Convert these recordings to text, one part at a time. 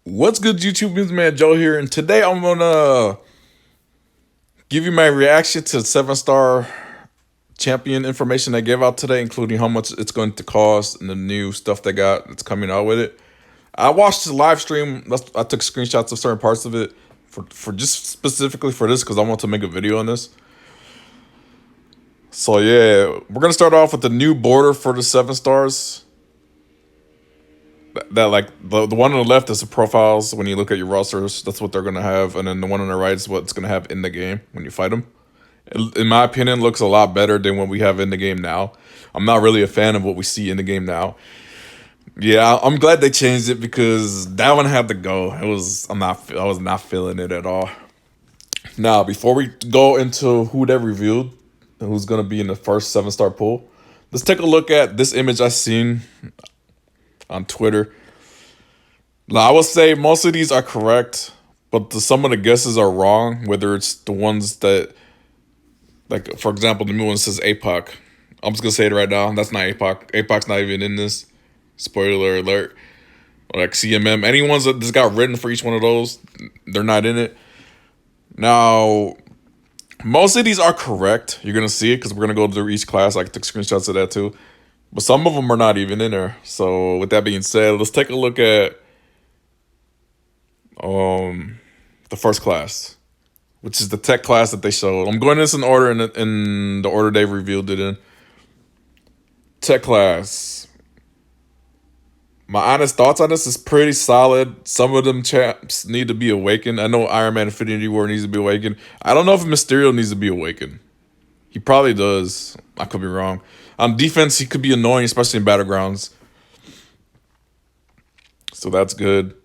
What's good, YouTube? It's man Joe here, and today I'm gonna give you my reaction to 7-star champion information they gave out today, including how much it's going to cost and the new stuff they got that's coming out with it. I watched the live stream. I took screenshots of certain parts of it for just specifically for this because I want to make a video on this. So yeah, we're gonna start off with the new border for the 7 stars. That like the one on the left is the profiles when you look at your rosters. That's what they're gonna have, and then the one on the right is what it's gonna have in the game when you fight them. In my opinion, looks a lot better than what we have in the game now. I'm not really a fan of what we see in the game now. Yeah, I'm glad they changed it because that one had to go. I was not feeling it at all. Now, before we go into who they revealed and who's gonna be in the first 7-star pool, let's take a look at this image I seen on Twitter. Now, I will say most of these are correct, but some of the guesses are wrong. Whether it's the ones that, like, for example, the new one says APOC. I'm just gonna say it right now. That's not APOC. APOC's not even in this. Spoiler alert. Or like CMM. Any ones that just got written for each one of those, they're not in it. Now, most of these are correct. You're gonna see it because we're gonna go through each class. I took screenshots of that too. But some of them are not even in there. So with that being said, let's take a look at the first class, which is the tech class that they showed. I'm going this in order in the order they revealed it in. Tech class. My honest thoughts on this is pretty solid. Some of them chaps need to be awakened. I know Iron Man Infinity War needs to be awakened. I don't know if Mysterio needs to be awakened. He probably does. I could be wrong. On defense, he could be annoying, especially in battlegrounds. So that's good.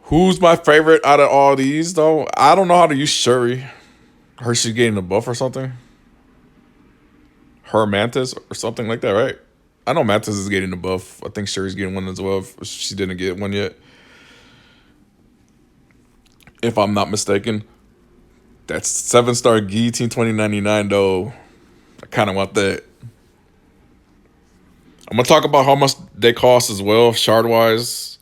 Who's my favorite out of all these, though? I don't know how to use Shuri. Her, she's getting a buff or something. Her Mantis or something like that, right? I know Mantis is getting a buff. I think Shuri's getting one as well if she didn't get one yet. If I'm not mistaken. That's 7-star Guillotine 2099, though. I kind of want that. I'm going to talk about how much they cost as well, shard-wise.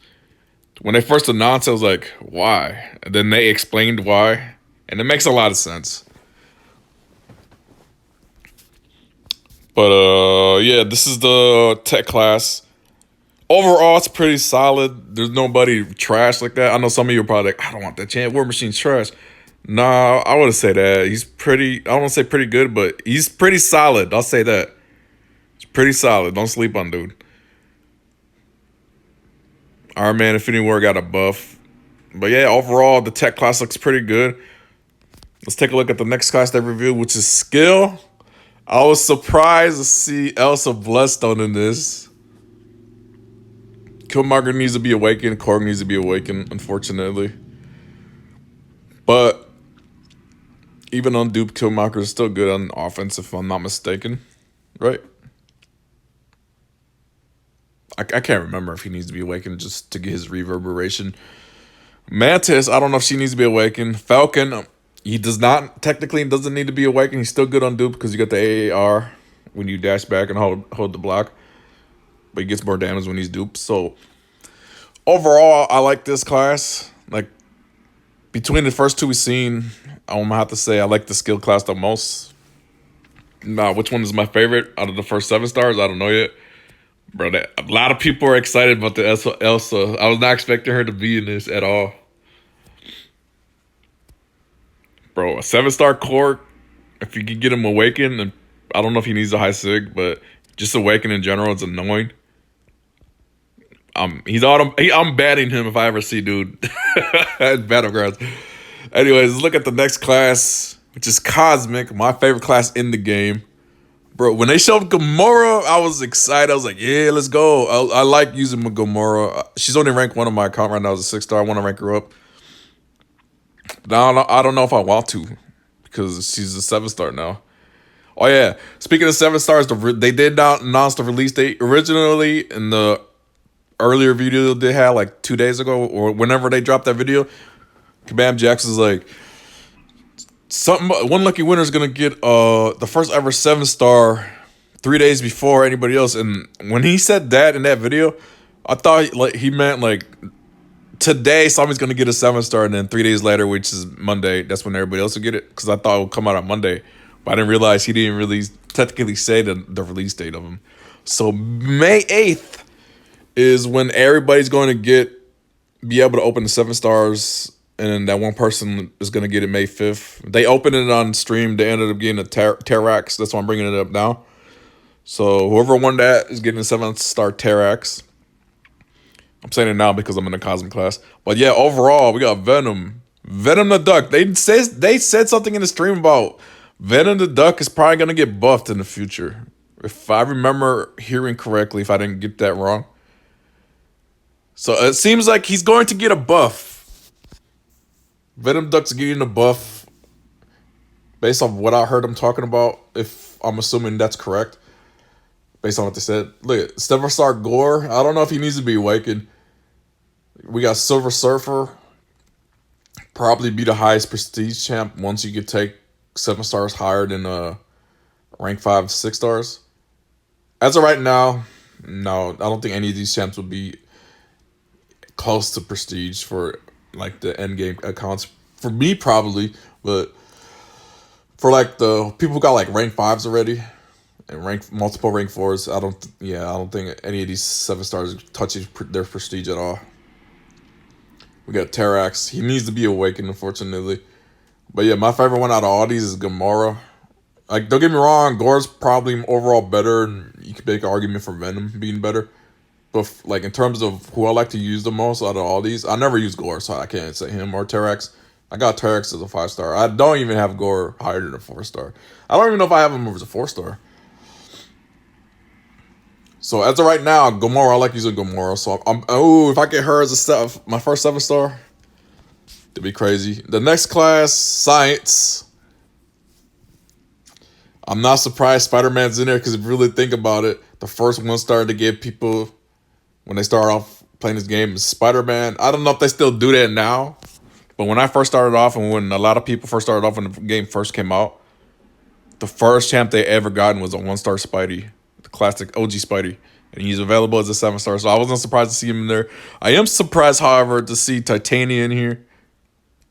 When they first announced it, I was like, why? And then they explained why. And it makes a lot of sense. But, yeah, this is the tech class. Overall, it's pretty solid. There's nobody trash like that. I know some of you are probably like, I don't want that chant. War Machine's trash. Nah, I wouldn't say that. He's pretty, I don't want to say pretty good, but he's pretty solid. I'll say that. It's pretty solid. Don't sleep on dude. Iron Man Infinity War got a buff. But yeah, overall, the tech class looks pretty good. Let's take a look at the next class they reviewed, which is skill. I was surprised to see Elsa Bloodstone in this. Killmonger needs to be awakened. Korg needs to be awakened, unfortunately. But even on dupe, Killmonger is still good on offense, if I'm not mistaken. Right? I can't remember if he needs to be awakened just to get his reverberation. Mantis, I don't know if she needs to be awakened. Falcon, he doesn't need to be awakened. He's still good on dupe because you got the AAR when you dash back and hold the block. But he gets more damage when he's duped. So overall, I like this class. Like, between the first two we've seen, I'm gonna have to say I like the skill class the most. Now, which one is my favorite out of the first 7 stars? I don't know yet. Bro, a lot of people are excited about the Elsa. I was not expecting her to be in this at all. Bro, a 7-star core, if you can get him awakened, and I don't know if he needs a high sig, but just awaken in general is annoying. I'm banning him if I ever see dude at Battlegrounds. Anyways, let's look at the next class, which is Cosmic, my favorite class in the game. Bro, when they showed Gamora, I was excited. I was like, yeah, let's go. I like using Gamora. She's only rank 1 on my account right now as a 6-star. I want to rank her up. Now, I don't know if I want to because she's a 7-star now. Oh, yeah. Speaking of 7 stars, they did not announce the release date. Originally, in the earlier video they had like 2 days ago or whenever they dropped that video, Kabam Jackson's like, one lucky winner is gonna get the first ever 7-star 3 days before anybody else. And when he said that in that video, I thought like he meant like today somebody's gonna get a 7-star, and then 3 days later, which is Monday, that's when everybody else will get it. Because I thought it would come out on Monday, but I didn't realize he didn't really technically say the release date of him. So May 8th is when everybody's going to be able to open the 7-stars, and then that one person is going to get it May 5th. They opened it on stream. They ended up getting a Terrax. That's why I'm bringing it up now. So whoever won that is getting a 7-star Terrax. I'm saying it now because I'm in the Cosmic class. But yeah, overall, we got Venom. Venom the Duck. They said something in the stream about Venom the Duck is probably going to get buffed in the future. If I remember hearing correctly, if I didn't get that wrong. So it seems like he's going to get a buff. Venom Duck's getting a buff based on what I heard him talking about, if I'm assuming that's correct. Based on what they said. Look, 7-star Gore. I don't know if he needs to be awakened. We got Silver Surfer. Probably be the highest prestige champ once you could take 7 stars higher than rank 5, 6 stars. As of right now, no, I don't think any of these champs would be close to prestige for like the end game accounts. For me, probably, but for like the people who got like rank 5s already and multiple rank 4s, I don't think any of these 7 stars touches their prestige at all. We got Terrax. He needs to be awakened, unfortunately. But yeah, my favorite one out of all these is Gamora. Like, don't get me wrong, Gore's probably overall better, and you could make an argument for Venom being better. But like in terms of who I like to use the most out of all these, I never use Gore, so I can't say him or Terrax. I got Terrax as a 5-star. I don't even have Gore higher than a 4-star. I don't even know if I have him as a 4-star. So as of right now, Gamora, I like using Gamora. So if I get her as my first 7-star, it'd be crazy. The next class, Science. I'm not surprised Spider-Man's in there because if you really think about it, the first 1-star to give people when they start off playing this game is Spider-Man. I don't know if they still do that now, but when I first started off and when a lot of people first started off when the game first came out, the first champ they ever gotten was a 1-star Spidey, the classic OG Spidey, and he's available as a 7-star. So I wasn't surprised to see him in there. I am surprised, however, to see Titania in here.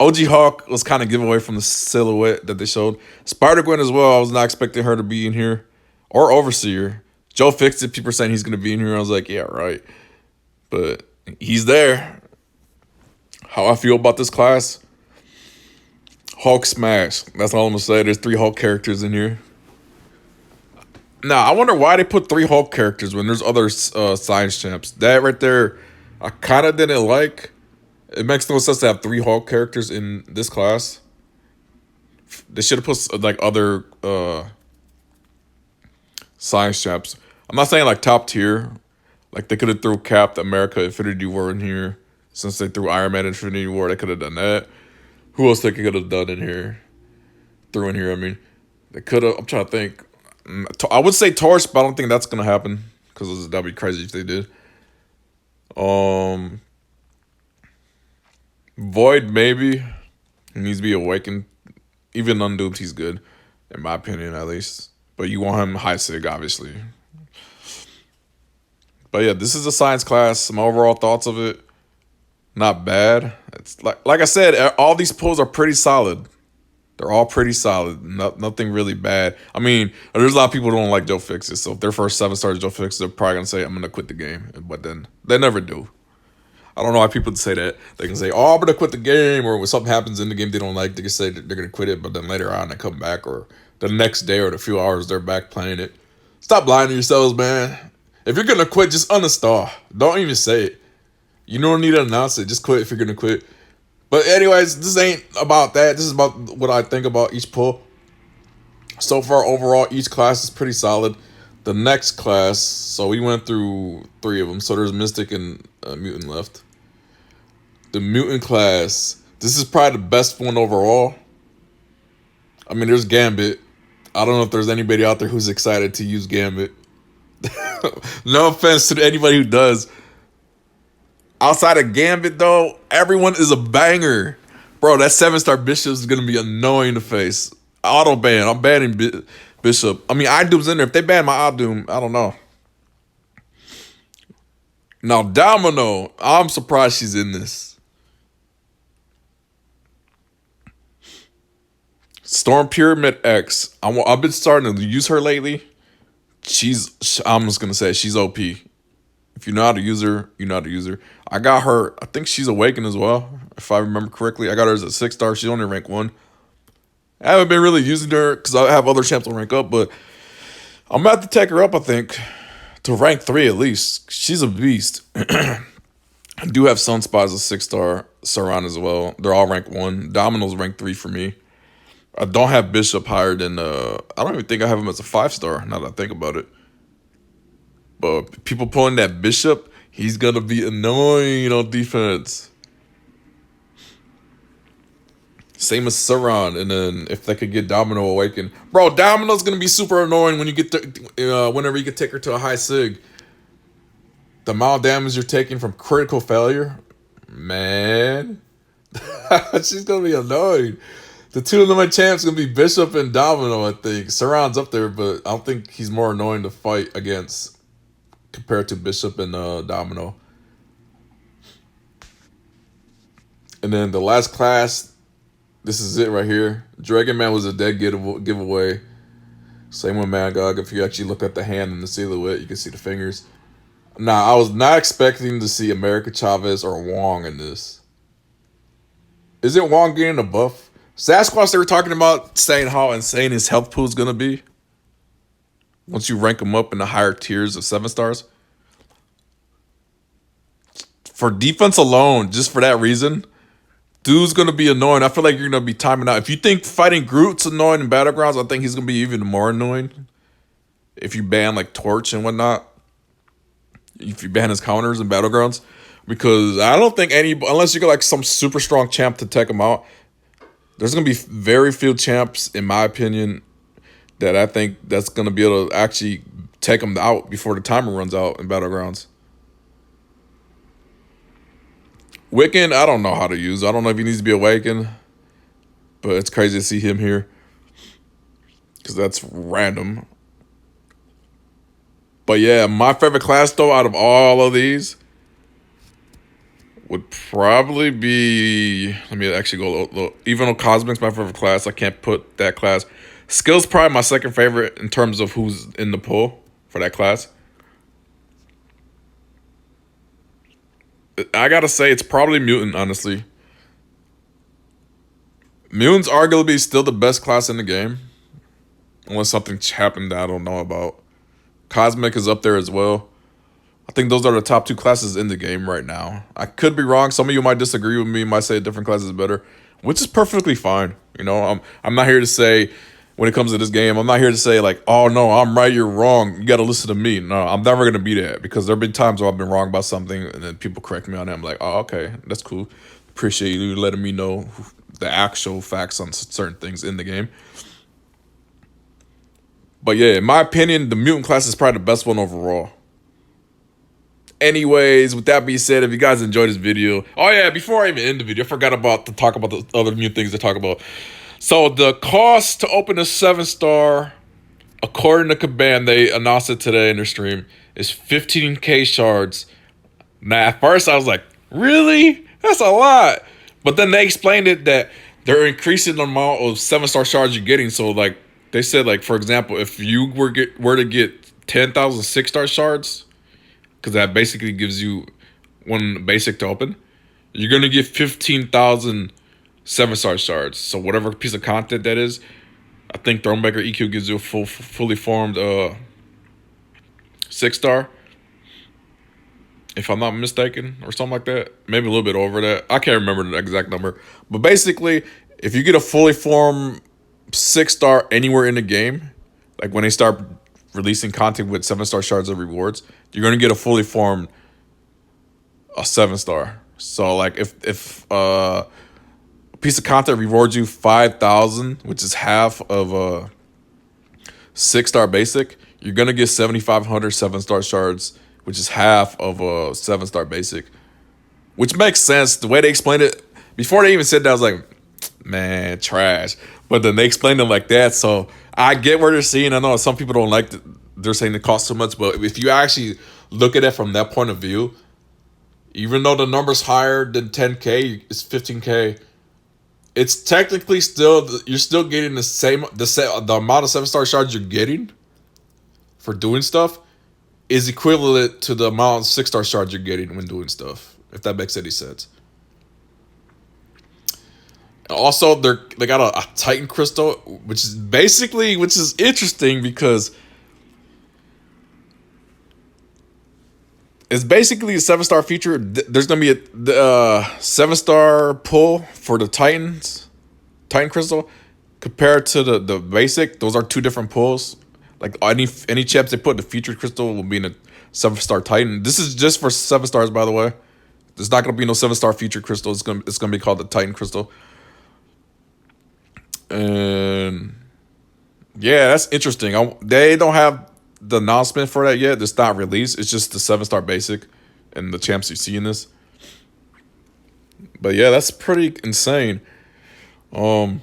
OG Hawk was kind of giveaway from the silhouette that they showed. Spider-Gwen as well. I was not expecting her to be in here. Or Overseer. Joe fixed it. People are saying he's going to be in here. I was like, yeah, right. But he's there. How I feel about this class? Hulk smash. That's all I'm going to say. There's 3 Hulk characters in here. Now, I wonder why they put 3 Hulk characters when there's other science champs. That right there, I kind of didn't like. It makes no sense to have 3 Hulk characters in this class. They should have put like other science champs. I'm not saying like top tier. Like they could have threw Captain America Infinity War in here. Since they threw Iron Man Infinity War, they could have done that. Who else they could have done in here? Threw in here, I mean. They could have, I'm trying to think. I would say Torch, but I don't think that's going to happen. Because that'd be crazy if they did. Void, maybe. He needs to be awakened. Even unduped, he's good. In my opinion, at least. But you want him high sig, obviously. But yeah, this is a science class. My overall thoughts of it, not bad. It's like I said, all these pulls are pretty solid. They're all pretty solid. Nothing really bad. I mean, there's a lot of people who don't like Joe Fixes. So if their first 7-stars Joe Fixes, they're probably going to say, I'm going to quit the game. But then they never do. I don't know why people say that. They can say, oh, I'm going to quit the game. Or when something happens in the game they don't like, they can say that they're going to quit it. But then later on, they come back. Or the next day or in a few hours, they're back playing it. Stop lying to yourselves, man. If you're going to quit, just uninstall. Don't even say it. You don't need to announce it. Just quit if you're going to quit. But anyways, this ain't about that. This is about what I think about each pull. So far, overall, each class is pretty solid. The next class, so we went through 3 of them. So there's Mystic and Mutant left. The Mutant class, this is probably the best one overall. I mean, there's Gambit. I don't know if there's anybody out there who's excited to use Gambit. No offense to anybody who does. Outside of Gambit, though, everyone is a banger. Bro, that 7-star Bishop is going to be annoying to face. Auto ban. I'm banning Bishop. I mean, Idoom's in there. If they ban my Idoom, I don't know. Now, Domino, I'm surprised she's in this. Storm Pyramid X. I've been starting to use her lately. I'm just gonna say she's OP. If you know how to use her, you know how to use her. I got her. I think she's Awakened as well, if I remember correctly. I got her as a 6-star. She's only rank 1. I haven't been really using her because I have other champs to rank up, but I'm about to take her up, I think, to rank 3 at least. She's a beast. I do have Sunspot as a 6-star, Saran as well. They're all rank 1. Domino's rank 3 for me. I don't have Bishop higher than, I don't even think I have him as a 5-star, now that I think about it. But people pulling that Bishop, he's going to be annoying on defense. Same as Saran, and then if they could get Domino Awakened. Bro, Domino's going to be super annoying when you get whenever you can take her to a high sig. The amount of damage you're taking from critical failure, man. She's going to be annoying. The two of them champs going to be Bishop and Domino, I think. Saran's up there, but I don't think he's more annoying to fight against compared to Bishop and Domino. And then the last class, this is it right here. Dragon Man was a dead giveaway. Same with Magog. If you actually look at the hand and the silhouette, you can see the fingers. Now, I was not expecting to see America Chavez or Wong in this. Isn't Wong getting a buff? Sasquatch, they were talking about saying how insane his health pool is going to be once you rank him up in the higher tiers of 7-stars. For defense alone, just for that reason, dude's going to be annoying. I feel like you're going to be timing out. If you think fighting Groot's annoying in Battlegrounds, I think he's going to be even more annoying. If you ban like Torch and whatnot. If you ban his counters in Battlegrounds. Because I don't think unless you get like some super strong champ to take him out, there's going to be very few champs, in my opinion, that I think that's going to be able to actually take him out before the timer runs out in Battlegrounds. Wiccan, I don't know how to use. I don't know if he needs to be Awakened, but it's crazy to see him here because that's random. But yeah, my favorite class, though, out of all of these would probably be, let me actually go a little, even though Cosmic's my favorite class, I can't put that class. Skill's probably my second favorite in terms of who's in the pool for that class. I gotta say, it's probably Mutant, honestly. Mutant's arguably still the best class in the game. Unless something happened that I don't know about. Cosmic is up there as well. I think those are the top 2 classes in the game right now. I could be wrong. Some of you might disagree with me, might say a different class is better, which is perfectly fine. You know, I'm not here to say, when it comes to this game, I'm not here to say like, oh no, I'm right, you're wrong, you got to listen to me. No, I'm never going to be that because there have been times where I've been wrong about something and then people correct me on it. I'm like, oh, okay, that's cool. Appreciate you letting me know the actual facts on certain things in the game. But yeah, in my opinion, the Mutant class is probably the best one overall. Anyways, with that being said, if you guys enjoyed this video, oh yeah, before I even end the video, I forgot to talk about the other new things to talk about. So the cost to open a 7-star, according to Caban, they announced it today in their stream, is 15k shards. Now at first I was like, really? That's a lot. But then they explained it that they're increasing the amount of 7-star shards you're getting. So like they said, like for example, if you were to get 10,000 6-star shards, because that basically gives you one basic to open, you're going to get 15,000 7-star shards. So whatever piece of content that is, I think Thronemaker EQ gives you a fully formed 6-star, if I'm not mistaken, or something like that. Maybe a little bit over that. I can't remember the exact number. But basically, if you get a fully formed 6-star anywhere in the game, like when they start releasing content with 7-star shards of rewards, you're going to get a fully formed a 7-star. So like if a piece of content rewards you 5,000, which is half of a 6-star basic, you're going to get 7,500 7-star shards, which is half of a 7-star basic. Which makes sense. The way they explained it, before they even said that, I was like, man, trash. But then they explained it like that, so I get where they're seeing. I know some people don't like it. They're saying it costs too much, but if you actually look at it from that point of view, even though the number's higher than 10k, it's 15k, it's technically still you're still getting the amount of 7-star shards you're getting for doing stuff is equivalent to the amount of 6-star shards you're getting when doing stuff. If that makes any sense. Also, they got a Titan crystal, which is interesting because it's basically a 7-star feature. There's gonna be a 7-star pull for the Titan crystal compared to the basic. Those are two different pulls. Like any champs they put, the featured crystal will be in a 7-star Titan. This is just for 7-stars, by the way. There's not gonna be no 7-star featured crystal. It's gonna be called the Titan crystal. And yeah, that's interesting. They don't have the announcement for that yet. It's not released. It's just the 7-star basic and the champs you see in this. But yeah, that's pretty insane. Another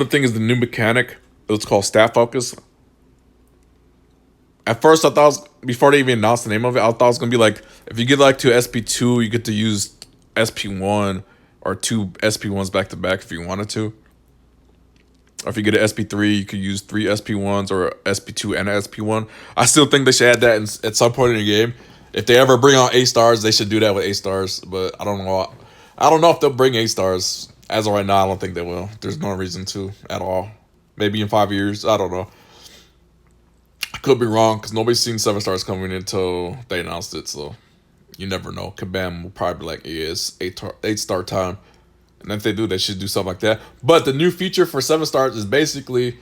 thing is the new mechanic. It's called staff focus. At first, I thought before they even announced the name of it, I thought it was gonna be like if you get like to SP2, you get to use SP1 or 2 SP1s back to back if you wanted to. Or if you get an SP3, you could use 3 SP1s or SP2 and an SP1. I still think they should add that at some point in the game. If they ever bring on 8 stars, they should do that with 8 stars. But I don't know. I don't know if they'll bring 8 stars. As of right now, I don't think they will. There's no reason to at all. Maybe in 5 years. I don't know. I could be wrong because nobody's seen 7 stars coming until they announced it. So you never know. Kabam will probably be like, yeah, it's 8-star time. And if they do, they should do something like that. But the new feature for 7 stars is basically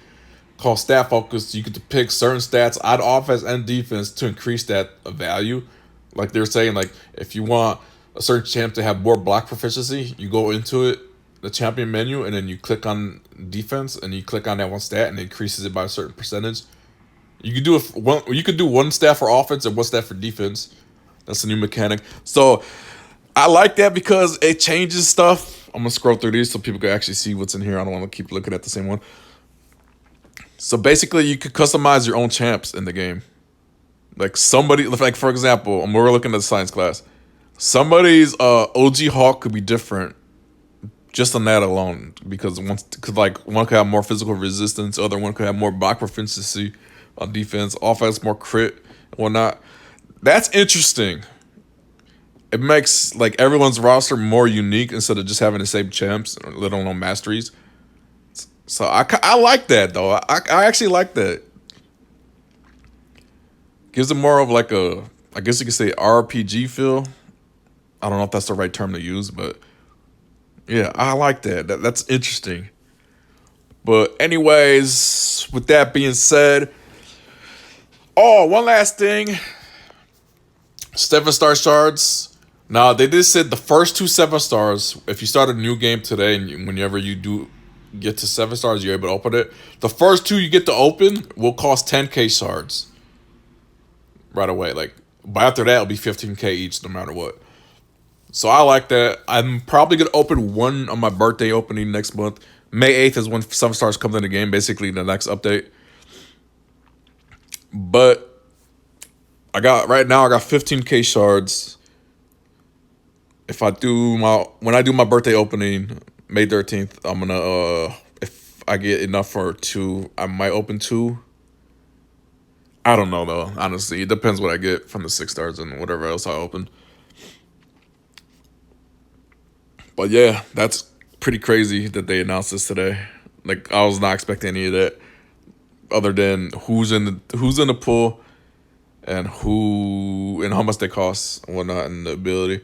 called stat focus. You get to pick certain stats on offense and defense to increase that value. Like they're saying, like if you want a certain champ to have more block proficiency, you go into it, the champion menu, and then you click on defense and you click on that one stat and it increases it by a certain percentage. You could do one stat for offense and one stat for defense. That's a new mechanic. So I like that because it changes stuff. I'm going to scroll through these so people can actually see what's in here. I don't want to keep looking at the same one. So basically, you could customize your own champs in the game. Like for example, we're looking at the science class. Somebody's OG Hawk could be different just on that alone. Because one could have more physical resistance, other one could have more block proficiency on defense, offense, more crit, and whatnot. That's interesting. It makes like everyone's roster more unique instead of just having the same champs, let alone masteries. So I like that though. I actually like that. Gives it more of like I guess you could say RPG feel. I don't know if that's the right term to use, but yeah, I like that. That's interesting. But anyways, with that being said, one last thing. 7-star shards. Now, they did say the first 2 7-stars, if you start a new game today and whenever you do get to 7 stars, you're able to open it. The first 2 you get to open will cost 10k shards right away. But after that, it'll be 15k each no matter what. So I like that. I'm probably going to open one on my birthday opening next month. May 8th is when 7 stars comes in the game, basically the next update. But right now I got 15k shards. When I do my birthday opening, May 13th, I'm gonna if I get enough for 2, I might open 2. I don't know though, honestly. It depends what I get from the 6 stars and whatever else I open. But yeah, that's pretty crazy that they announced this today. Like I was not expecting any of that, other than who's in the pool and how much they cost and whatnot and the ability.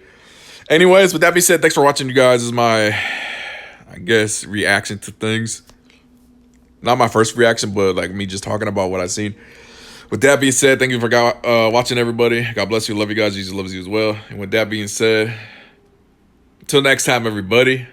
Anyways, with that being said, thanks for watching, you guys. This is my, I guess, reaction to things. Not my first reaction, but like me just talking about what I've seen. With that being said, thank you for watching, everybody. God bless you. Love you guys. Jesus loves you as well. And with that being said, until next time, everybody.